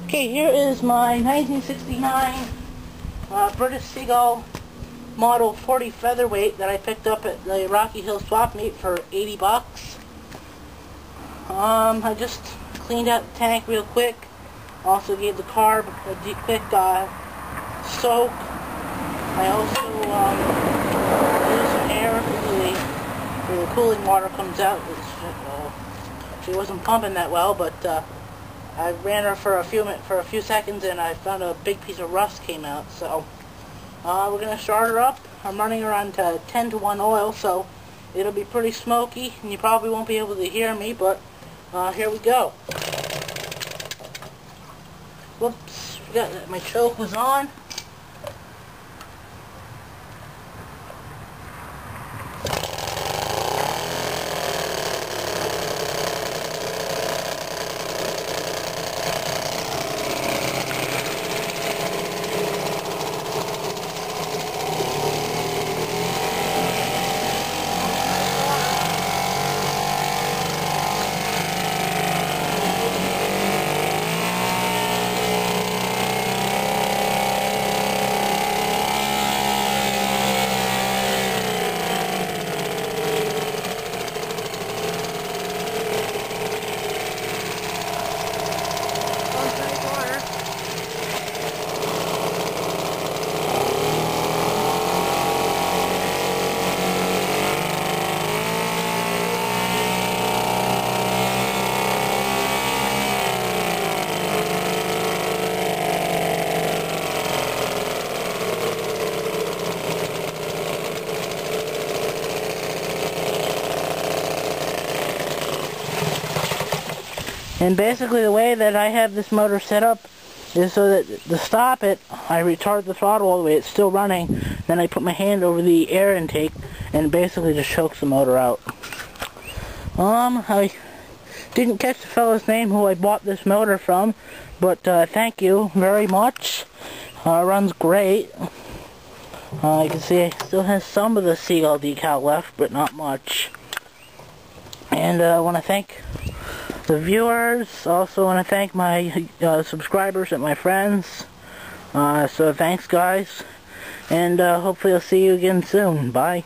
Okay, here is my 1969 British Seagull Model 40 Featherweight that I picked up at the Rocky Hill swap meet for 80 bucks. I just cleaned out the tank real quick. Also gave the carb a quick soak. I also used some air where the cooling water comes out. She wasn't pumping that well, but I ran her for a few seconds, and I found a big piece of rust came out. So we're gonna start her up. I'm running her on 10-to-1 oil, so it'll be pretty smoky, and you probably won't be able to hear me. But here we go. Whoops! Forgot that my choke was on. And basically the way that I have this motor set up is so that to stop it, I retard the throttle all the way, it's still running, then I put my hand over the air intake and it basically just chokes the motor out. I didn't catch the fellow's name who I bought this motor from, but thank you very much. Runs great. You can see it still has some of the Seagull decal left, but not much. And I want to thank the viewers. Also want to thank my subscribers and my friends. So thanks guys, and hopefully I'll see you again soon. Bye.